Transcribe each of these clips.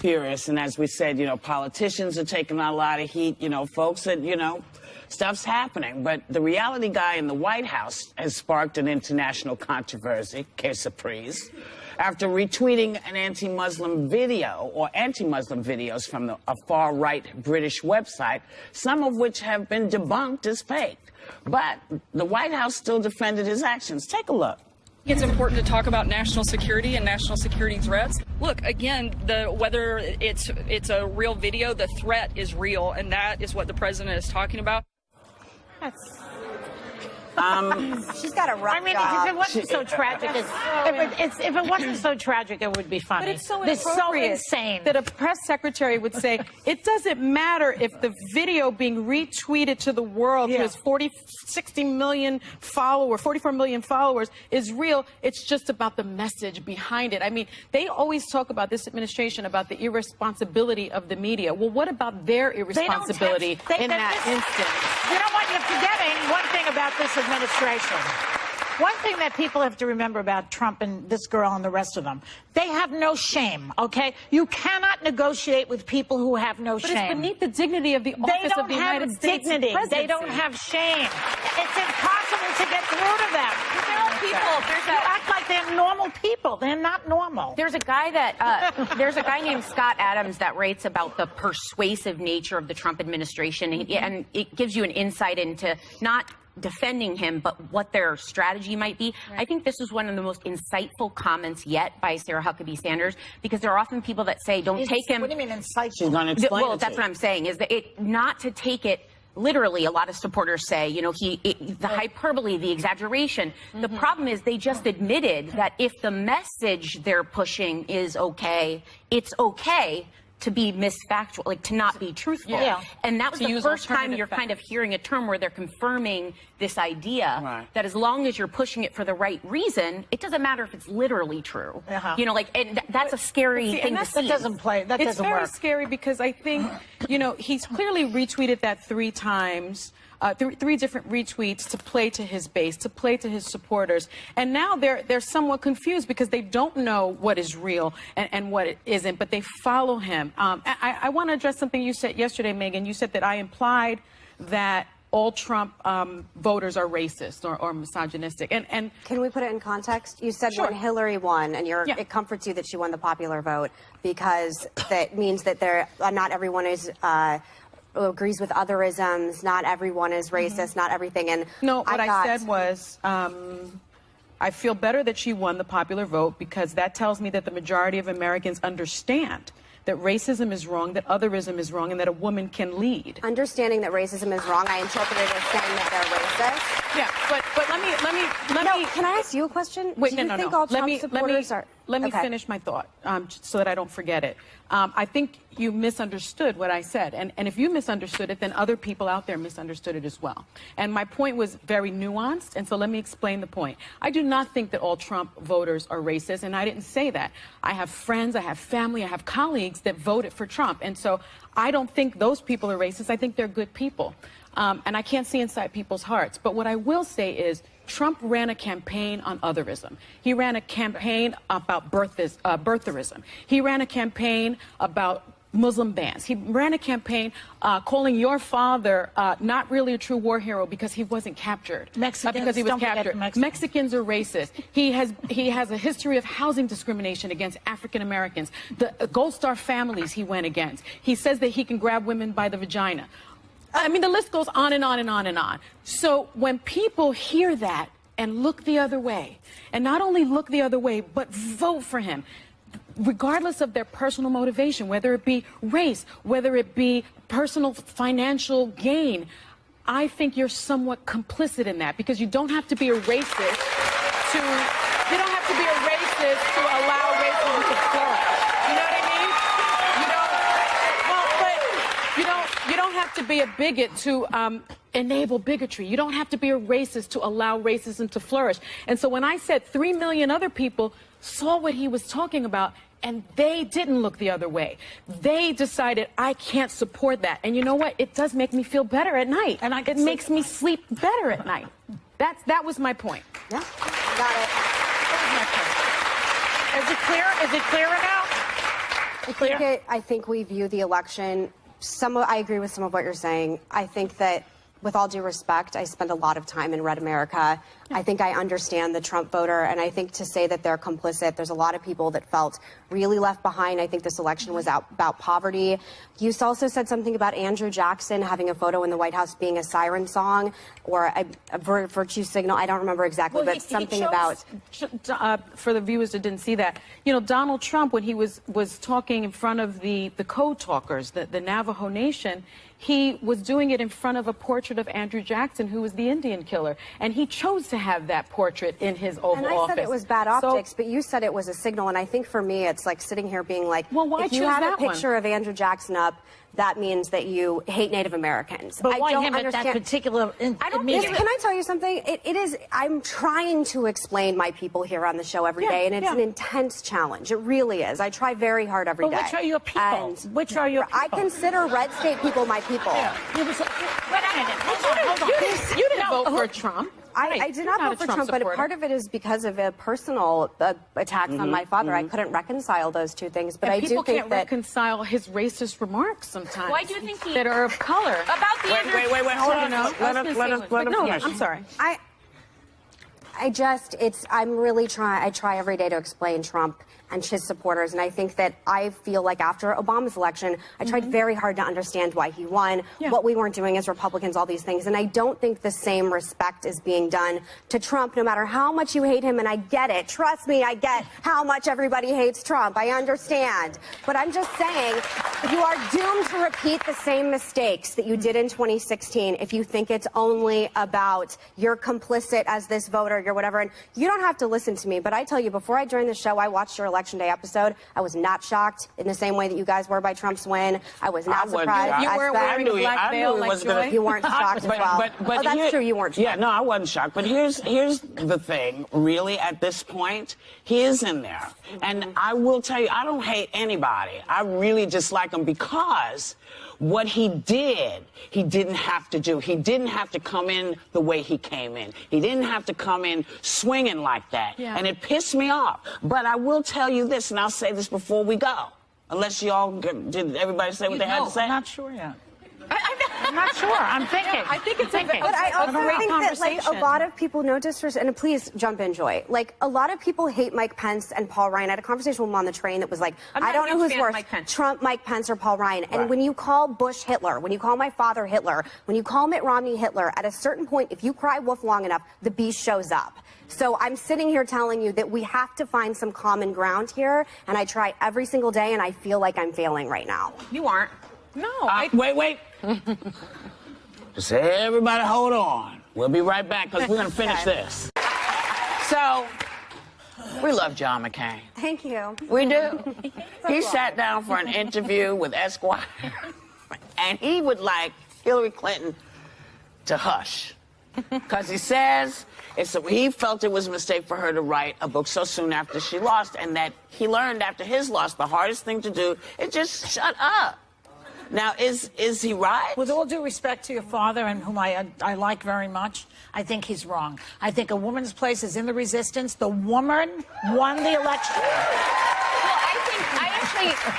furious. And as we said, politicians are taking a lot of heat. Folks that, stuff's happening. But the reality guy in the White House has sparked an international controversy, que surprise, after retweeting an anti-Muslim video or anti-Muslim videos from a far-right British website, some of which have been debunked as fake. But the White House still defended his actions. Take a look. It's important to talk about national security and national security threats. Look, again, whether it's a real video, the threat is real, and that is what the president is talking about. She's got a rough job. If it wasn't so tragic, if it wasn't so tragic, it would be funny. But it's so insane that a press secretary would say, it doesn't matter if the video being retweeted to the world to his 60 million followers, 44 million followers is real. It's just about the message behind it. I mean, they always talk about this administration, about the irresponsibility of the media. Well, what about their irresponsibility in that instance? You know what? You're forgetting one thing about this administration. One thing that people have to remember about Trump and this girl and the rest of them, they have no shame, okay? You cannot negotiate with people who have no shame. But it's beneath the dignity of the office of the United States presidency. They don't have shame. It's impossible to get through to them. You act like they're normal people. They're not normal. There's a guy there's a guy named Scott Adams that writes about the persuasive nature of the Trump administration, and it gives you an insight into not defending him, but what their strategy might be. Right. I think this is one of the most insightful comments yet by Sarah Huckabee Sanders, because there are often people that say, don't take him. What do you mean insightful? She's going to explain Well, that's what I'm saying, is that not to take it literally. A lot of supporters say, the hyperbole, the exaggeration. The problem is they just admitted that if the message they're pushing is okay, it's okay to be misfactual, like to not be truthful. Yeah. And that was the first time you're kind of hearing a term where they're confirming this idea that as long as you're pushing it for the right reason, it doesn't matter if it's literally true. And that's a scary thing to see. That doesn't play. That doesn't work. It's very scary because I think, he's clearly retweeted that 3 times. 3 different retweets to play to his base, to play to his supporters. And now they're somewhat confused because they don't know what is real and what it isn't, but they follow him. I want to address something you said yesterday, Meghan. You said that I implied that all Trump voters are racist or misogynistic. And can we put it in context? You said when Hillary won, and it comforts you that she won the popular vote because that means that not everyone is agrees with otherisms, not everyone is racist, not everything. And no, what I said was I feel better that she won the popular vote because that tells me that the majority of Americans understand that racism is wrong, that otherism is wrong, and that a woman can lead. Understanding that racism is wrong, I interpret it as saying that they're racist. Yeah, but let me. Can I ask you a question? Wait, Do you think all Trump supporters are? Let me finish my thought so that I don't forget it. I think you misunderstood what I said. And if you misunderstood it, then other people out there misunderstood it as well. And my point was very nuanced. And so let me explain the point. I do not think that all Trump voters are racist. And I didn't say that. I have friends, I have family, I have colleagues that voted for Trump. And so I don't think those people are racist. I think they're good people. And I can't see inside people's hearts. But what I will say is Trump ran a campaign on otherism. He ran a campaign about birtherism. He ran a campaign about Muslim bans. He ran a campaign calling your father not really a true war hero because he wasn't captured. Because he was captured. Mexicans are racist. He has a history of housing discrimination against African Americans. The Gold Star families he went against. He says that he can grab women by the vagina. I mean, the list goes on and on and on and on. So when people hear that and look the other way, and not only look the other way, but vote for him, regardless of their personal motivation, whether it be race, whether it be personal financial gain, I think you're somewhat complicit in that because you don't have to be a racist to allow racism to flourish. You know what I mean? You don't have to be a bigot to enable bigotry. You don't have to be a racist to allow racism to flourish. And so when I said 3 million other people saw what he was talking about, and they didn't look the other way. They decided, I can't support that. And you know what? It does make me feel better at night. And it makes me sleep better at night. That was my point. Yeah, got it. Is it clear? Is it clearer now? I think we view the election. I agree with some of what you're saying. I think that, with all due respect, I spend a lot of time in Red America. I think I understand the Trump voter, and I think to say that they're complicit, there's a lot of people that felt really left behind. I think this election was about poverty. You also said something about Andrew Jackson having a photo in the White House being a siren song or a virtue signal. I don't remember exactly, but something about... For the viewers that didn't see that, you know, Donald Trump, when he was talking in front of the code talkers, the Navajo Nation, he was doing it in front of a portrait of Andrew Jackson, who was the Indian killer. And he chose to have that portrait in his Oval Office. And I said it was bad optics, but you said it was a signal. And I think for me, it's like sitting here being like, well, why if you have a picture of Andrew Jackson up, that means that you hate Native Americans. But why him at that particular... Can I tell you something? It is... I'm trying to explain my people here on the show every day, and it's an intense challenge. It really is. I try very hard every day. Which are your people? And which are your people? I consider red state people my people. Yeah. Wait a minute. Hold on. You didn't vote for Trump. I did not vote for Trump, but part of it is because of a personal attacks on my father. I couldn't reconcile those two things, but I do think that... People can't reconcile his racist remarks sometimes. Why do you think that are of color? About the Wait, hold on. Let him finish. I'm sorry. I'm really trying. I try every day to explain Trump and his supporters, and I think that I feel like after Obama's election, I tried very hard to understand why he won, what we weren't doing as Republicans, all these things, and I don't think the same respect is being done to Trump, no matter how much you hate him, and I get it. Trust me, I get how much everybody hates Trump. I understand. But I'm just saying, you are doomed to repeat the same mistakes that you did in 2016 if you think it's only about you're complicit as this voter, you're whatever, and you don't have to listen to me, but I tell you, before I joined the show, I watched your Election Day episode. I was not shocked in the same way that you guys were by Trump's win. I was not surprised. You weren't wearing a black veil like Joy? You weren't shocked as well. But that's true, you weren't shocked. Yeah, no, I wasn't shocked. But here's the thing, really, at this point, he is in there. And I will tell you, I don't hate anybody. I really just like him because what he did, he didn't have to do. He didn't have to come in the way he came in. He didn't have to come in swinging like that. Yeah. And it pissed me off. But I will tell you this, and I'll say this before we go. Unless you all, did everybody say what they had to say? I'm not sure yet. I'm not sure. I'm thinking. I think it's But I also think that, like, a lot of people, no disrespect, and please jump in, Joy. Like, a lot of people hate Mike Pence and Paul Ryan. I had a conversation with him on the train that was like, I don't know who's worse, Trump, Mike Pence, or Paul Ryan. And when you call Bush Hitler, when you call my father Hitler, when you call Mitt Romney Hitler, at a certain point, if you cry wolf long enough, the beast shows up. So I'm sitting here telling you that we have to find some common ground here, and I try every single day, and I feel like I'm failing right now. You aren't. No. Wait. Just everybody hold on. We'll be right back because we're going to finish this. So, we love John McCain. Thank you. We do. He sat down for an interview with Esquire, and he would like Hillary Clinton to hush. Because he says he felt it was a mistake for her to write a book so soon after she lost, and that he learned after his loss the hardest thing to do is just shut up. Now, is he right? With all due respect to your father, and whom I like very much, I think he's wrong. I think a woman's place is in the resistance. The woman won the election.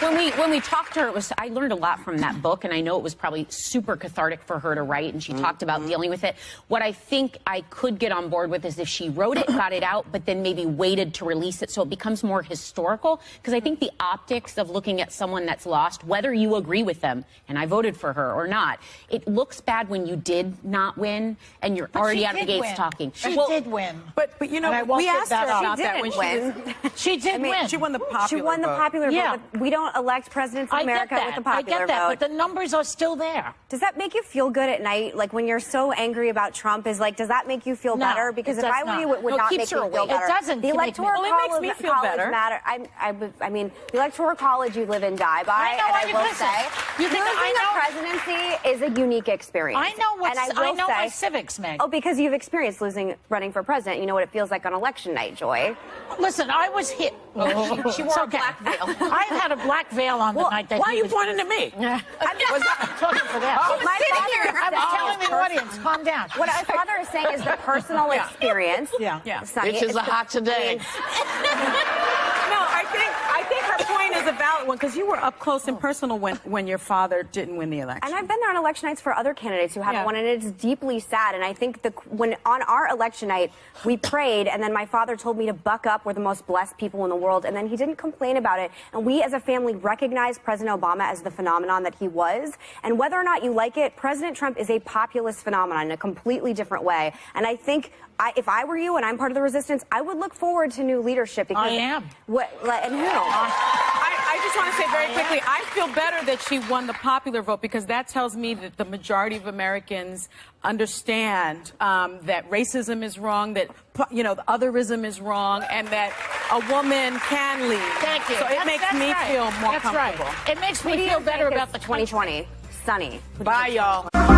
When we talked to her, I learned a lot from that book, and I know it was probably super cathartic for her to write, and she talked about dealing with it. What I think I could get on board with is if she wrote it, got it out, but then maybe waited to release it so it becomes more historical, because I think the optics of looking at someone that's lost, whether you agree with them, and I voted for her or not, it looks bad when you did not win, and you're already out of the gates talking. She did win. But you know, we asked her about that when she did win. She won the popular vote. She won the popular vote. We don't elect presidents of America with the popular vote. But the numbers are still there. Does that make you feel good at night? Like, when you're so angry about Trump, does that make you feel better? Because if I were you, it would not make me feel better. It doesn't. The electoral college matter. I mean, the electoral college you live and die by. And I will say, losing the presidency is a unique experience. I know my civics, Meg. Oh, because you've experienced running for president. You know what it feels like on election night, Joy. Listen, I was hit. She wore a black veil. I had a black veil on the night that why are you pointing to me? I was not talking for that. I was telling the audience, calm down. What my father is saying is the personal experience. Yeah. Which is a hot today. No, I think her point is a valid that one because you were up close and personal when your father didn't win the election. And I've been there on election nights for other candidates who haven't won, and it's deeply sad. And I think when on our election night, we prayed, and then my father told me to buck up. We're the most blessed people in the world. And then he didn't complain about it. And we as a family recognize President Obama as the phenomenon that he was. And whether or not you like it, President Trump is a populist phenomenon in a completely different way. And I think if I were you and I'm part of the resistance, I would look forward to new leadership. Because I am. And who? I just want to say very quickly, I feel better that she won the popular vote because that tells me that the majority of Americans understand that racism is wrong, that the otherism is wrong, and that a woman can lead. Thank you. So it makes me feel more comfortable. Right. It makes me feel better about the 2020. Sunny. Bye, y'all.